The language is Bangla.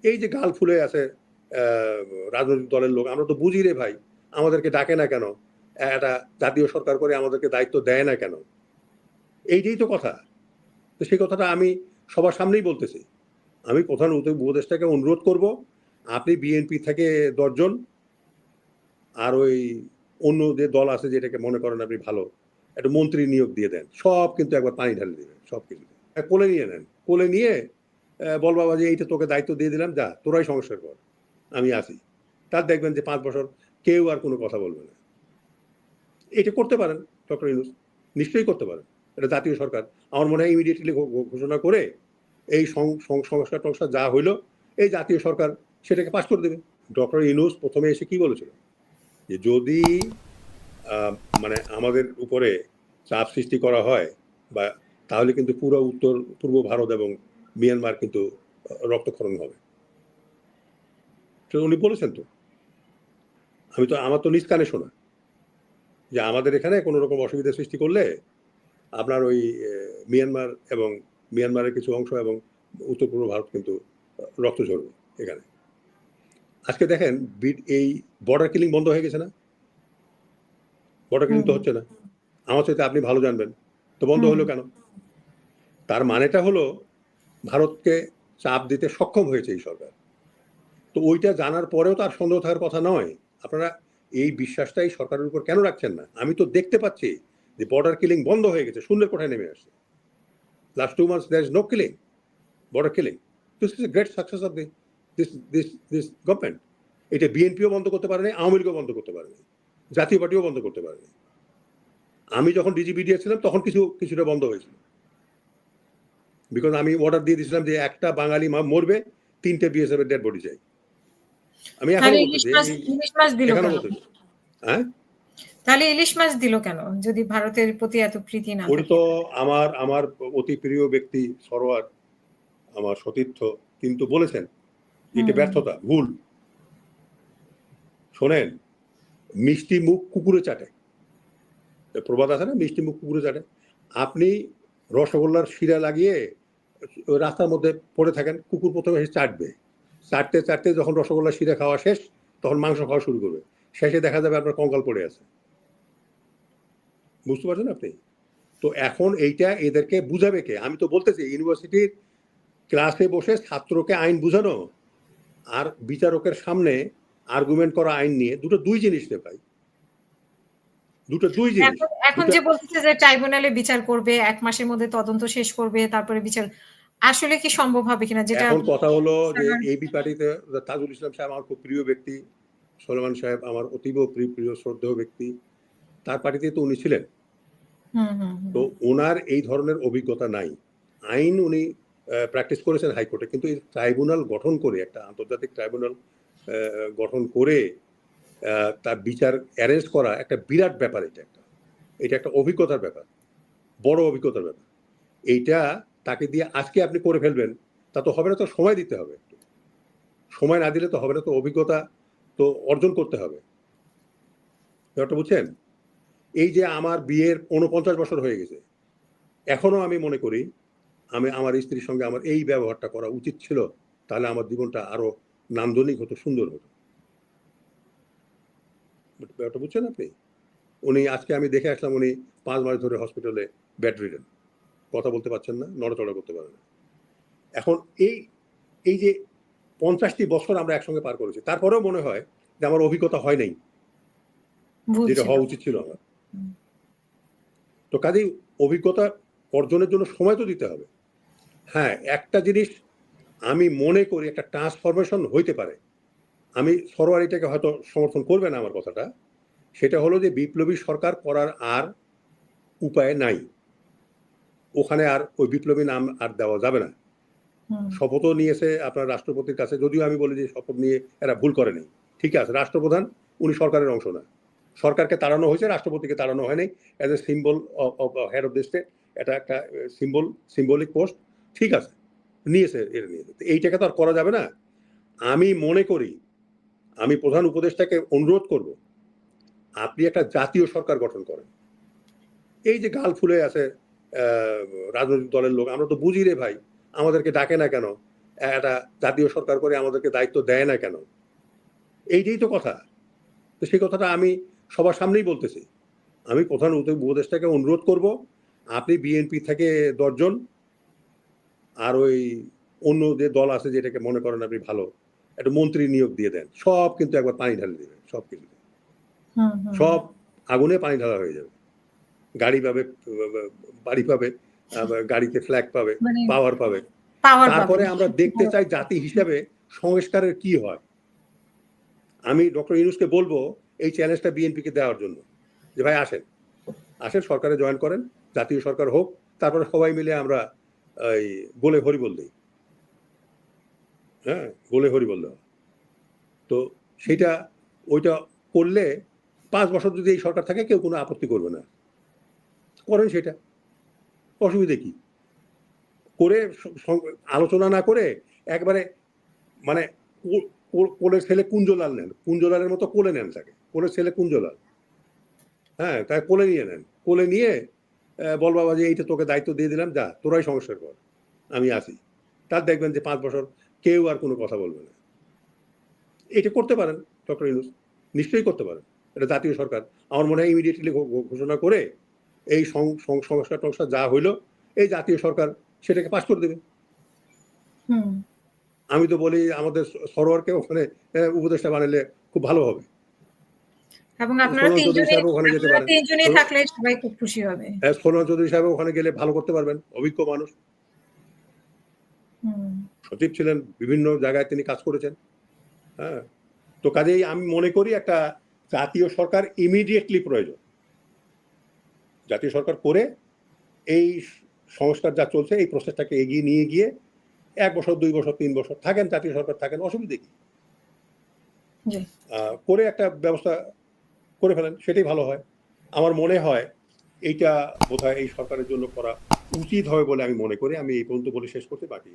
এই যে গাল ফুলে আছে রাজনৈতিক দলের লোক, আমরা তো বুঝি রে ভাই, আমাদেরকে ডাকে না কেন, একটা জাতীয় সরকার করে আমাদেরকে দায়িত্ব দেয় না কেন, এইটাই তো কথা। তো সেই কথাটা আমি সবার সামনেই বলতেছি। আমি প্রধান উপদেষ্টাকে অনুরোধ করব, আপনি বিএনপি থেকে 10 জন আর ওই অন্য যে দল আছে যেটাকে মনে করেন আপনি ভালো, একটা মন্ত্রী নিয়োগ দিয়ে দেন, সব কিন্তু একবার পানি ঢালে দেবেন সব কিছু। কোলে নিয়ে নেন, কোলে নিয়ে বল বাবা যে এইটা তোকে দায়িত্ব দিয়ে দিলাম, যা তোরাই সংস্কার কর, আমি আসি। তার দেখবেন যে 5 বছর কেউ আর কোনো কথা বলবে না। এটা করতে পারেন ডক্টর ইউনূস, নিশ্চয়ই করতে পারেন। এটা জাতীয় সরকার, আমার মনে হয় ইমিডিয়েটলি ঘোষণা করে এই সংস্কার টংস্কার যা হইলো, এই জাতীয় সরকার সেটাকে পাশ করে দেবে। ডক্টর ইউনূস প্রথমে এসে কি বলেছিল, যে যদি মানে আমাদের উপরে চাপ সৃষ্টি করা হয় বা, তাহলে কিন্তু পুরো উত্তর পূর্ব ভারত এবং মিয়ানমার কিন্তু রক্তক্ষরণ হবে। উনি বলেছেন তো, আমার তো নিজ কানে শোনা, যে আমাদের এখানে কোনো রকম অসুবিধা সৃষ্টি করলে আপনার ওই মিয়ানমার এবং মিয়ানমারের কিছু অংশ এবং উত্তর পূর্ব ভারত কিন্তু রক্ত ঝরবে এখানে। আজকে দেখেন এই বর্ডার কিলিং বন্ধ হয়ে গেছে না? বর্ডার কিলিং তো হচ্ছে না, আমার সাথে আপনি ভালো জানবেন। তো বন্ধ হলো কেন? তার মানেটা হলো ভারতকে চাপ দিতে সক্ষম হয়েছে এই সরকার। তো ওইটা জানার পরেও তার সন্দেহ থাকার কথা নয়। আপনারা এই বিশ্বাসটা এই সরকারের উপর কেন রাখছেন না? আমি তো দেখতে পাচ্ছি যে বর্ডার কিলিং বন্ধ হয়ে গেছে, শূন্যের কোঠায় নেমে আসছে। Last 2 months there is no killing, border killing. This is a great success of this government. এটা বিএনপিও বন্ধ করতে পারেনি, আওয়ামী লীগও বন্ধ করতে পারেনি, জাতীয় পার্টিও বন্ধ করতে পারেনি। আমি যখন ডিজিবিডিএ ছিলাম তখন কিছুটা বন্ধ হয়েছিল, বিকজ আমি অর্ডার দিয়ে দিয়েছিলাম যে একটা বাঙালি মরবে, 3টে বিএসএফ এর ডেড বডি চাই। আমি এখনো বলতেছি, এখনো বলতেছি। হ্যাঁ, তাহলে ইলিশ মাছ দিল কেন যদি ভারতের প্রতি এত প্রীতি না থাকে? ওই তো আমার অতি প্রিয় ব্যক্তি সরোয়ার, আমার সতীর্থ, কিন্তু বলেছেন এটা ব্যর্থতা, ভুল। শোনেন, মিষ্টি মুখ কুকুরে চাটে, প্রবাদ আছে না, মিষ্টি মুখ কুকুরে চাটে। আপনি রসগোল্লার শিরা লাগিয়ে রাস্তার মধ্যে পড়ে থাকেন, কুকুর প্রথমে এসে চাটবে, চাটতে চাটতে যখন রসগোল্লার শিরা খাওয়া শেষ, তখন মাংস খাওয়া শুরু করবে, শেষে দেখা যাবে আপনার কঙ্কাল পড়ে আছে। বুঝতে পারছেন আপনি? তো এখন এইটা এদেরকে বুঝাবে কে? আমি তো বলতেছি ইউনিভার্সিটির ক্লাসে বসে ছাত্রকে আইন বুঝানো আর বিচারকের সামনে আর্গুমেন্ট করা আইন নিয়ে দুই জিনিস রে ভাই, দুই জিনিস। এখন যে বলতেছে যে ট্রাইব্যুনালে বিচার করবে, 1 মাসের মধ্যে তদন্ত শেষ করবে, তারপরে বিচার, আসলে কি সম্ভব হবে কিনা? যেটা এখন কথা হলো যে এবি পার্টিতে তাজুল ইসলাম সাহেব আমার খুব প্রিয় ব্যক্তি, সোলেমান সাহেব আমার অতীব প্রিয় শ্রদ্ধেয় ব্যক্তি, তার পার্টিতে তো উনি ছিলেন। তো ওনার এই ধরনের অভিজ্ঞতা নাই। আইন উনি প্র্যাকটিস করেছেন হাইকোর্টে, কিন্তু এই ট্রাইব্যুনাল গঠন করে, একটা আন্তর্জাতিক ট্রাইব্যুনাল গঠন করে তার বিচার অ্যারেঞ্জ করা একটা বিরাট ব্যাপার। এটা একটা অভিজ্ঞতার ব্যাপার, বড় অভিজ্ঞতার ব্যাপার। এইটা তাকে দিয়ে আজকে আপনি করে ফেলবেন তা তো হবে না, তো সময় দিতে হবে। একটু সময় না দিলে তো হবে না, তো অভিজ্ঞতা তো অর্জন করতে হবে। ব্যাপারটা বুঝছেন? এই যে আমার বিয়ের 49 বছর হয়ে গেছে, এখনো আমি মনে করি আমি আমার স্ত্রীর সঙ্গে আমার এই ব্যবহারটা করা উচিত ছিল, তাহলে আমার জীবনটা আরো নান্দনিক হতো, সুন্দর হতো। ব্যাপারটা বুঝছেন আপনি? উনি আজকে আমি দেখে আসলাম, উনি 5 মাস ধরে হসপিটালে বেড রিডেন, কথা বলতে পারছেন না, নড়াচড়া করতে পারেন না। এখন এই যে 50টি বছর আমরা একসঙ্গে পার করেছি, তারপরেও মনে হয় যে আমার অভিজ্ঞতা হয় নাই, যেটা হওয়া উচিত ছিল আমার। তো কাজেই অভিজ্ঞতা অর্জনের জন্য সময় তো দিতে হবে। হ্যাঁ, একটা জিনিস আমি মনে করি, একটা ট্রান্সফরমেশন হইতে পারে। আমি সরোয়ার এটাকে হয়তো সমর্থন করবে না আমার কথাটা, সেটা হলো যে বিপ্লবী সরকার করার আর উপায় নাই, ওখানে আর ওই বিপ্লবী নাম আর দেওয়া যাবে না। শপথও নিয়েছে আপনার রাষ্ট্রপতির কাছে, যদিও আমি বলি যে শপথ নিয়ে এরা ভুল করেনি। ঠিক আছে, রাষ্ট্রপ্রধান উনি সরকারের অংশ না, সরকারকে তাড়ানো হয়েছে, রাষ্ট্রপতিকে তাড়ানো হয়নি। As a symbol of head of the state, এটা একটা সিম্বলিক পোস্ট, ঠিক আছে, নিয়েছে, এটা নিয়েছে। এইটাকে তো আর করা যাবে না। আমি মনে করি, আমি প্রধান উপদেষ্টাকে অনুরোধ করব, আপনি একটা জাতীয় সরকার গঠন করেন। এই যে গাল ফুলে আছে রাজনৈতিক দলের লোক, আমরা তো বুঝি রে ভাই, আমাদেরকে ডাকে না কেন, একটা জাতীয় সরকার করে আমাদেরকে দায়িত্ব দেয় না কেন? এইটাই তো কথা। তো সেই কথাটা আমি সবার সামনেই বলতেছি। আমি প্রধান উপদেষ্টাকে অনুরোধ করব, আপনি বিএনপি থেকে ১০ জন আর ওই অন্য যে দল আছে যেটাকে মনে করেন আপনি ভালো, একটা মন্ত্রী নিয়োগ দিয়ে দেন। সব কিন্তু একবার পানি ঢালে দিবেন, সব কিছু। সব আগুনে পানি ঢালা হয়ে যাবে। গাড়ি পাবে, বাড়ি পাবে, গাড়িতে ফ্ল্যাগ পাবে, মানে পাওয়ার পাবে। পাওয়ার তারপরে পাবে। আমরা দেখতে চাই জাতি হিসাবে সংস্কারের কি হয়। আমি ডক্টর ইউনূসকে বলবো এই চ্যালেঞ্জটা বিএনপিকে দেওয়ার জন্য যে ভাই আসেন, আসেন সরকারে জয়েন করেন, জাতীয় সরকার হোক, তারপরে সবাই মিলে আমরা এই গোলে হরিবোল দিই। হ্যাঁ, গোলে হরিবোল দেওয়া। তো সেটা ওইটা করলে ৫ বছর যদি এই সরকার থাকে কেউ কোনো আপত্তি করবে না। করেন সেটা, অসুবিধে কি? করে আলোচনা না করে একবারে মানে কোলের ছেলে কুঞ্জলাল নেন, কুঞ্জলালের মতো কোলে নেন তাকে, কোলের ছেলে কুঞ্জলাল। হ্যাঁ, তাকে কোলে নিয়ে নেন, কোলে নিয়ে বল বাবা যে এইটা তোকে দায়িত্ব দিয়ে দিলাম, যা তোরাই সংস্কার কর, আমি আছি। তার দেখবেন যে ৫ বছর কেউ আর কোনো কথা বলবে না। এটা করতে পারেন ডক্টর ইউনূস, নিশ্চয়ই করতে পারেন। এটা জাতীয় সরকার। আমার মনে হয় ইমিডিয়েটলি ঘোষণা করে এই সংস্কার টংস্কার যা হইলো এই জাতীয় সরকার সেটাকে পাস করে দেবে। আমি তো বলি আমাদের সরোয়ারকে ওখানে উপদেষ্টা বানালে খুব ভালো হবে। এবং আপনারা তিনজনই থাকলে সবাই খুব খুশি হবে। সোলমান চৌধুরী সাহেব ওখানে গেলে ভালো করতে পারবেন, অভিজ্ঞ মানুষ, সচিব ছিলেন, বিভিন্ন জায়গায় তিনি কাজ করেছেন। হ্যাঁ, তো কাজেই আমি মনে করি একটা জাতীয় সরকার ইমিডিয়েটলি প্রয়োজন। জাতীয় সরকার করে এই সংস্কার যা চলছে এই প্রসেসটাকে এগিয়ে নিয়ে গিয়ে ১ বছর ২ বছর ৩ বছর থাকেন, জাতীয় সরকার থাকেন, অসুবিধে কি? করে একটা ব্যবস্থা করে ফেলেন, সেটাই ভালো হয়। আমার মনে হয় এইটা বোধহয় এই সরকারের জন্য করা উচিত হবে বলে আমি মনে করি। আমি এই পর্যন্ত বলে শেষ করতে বাকি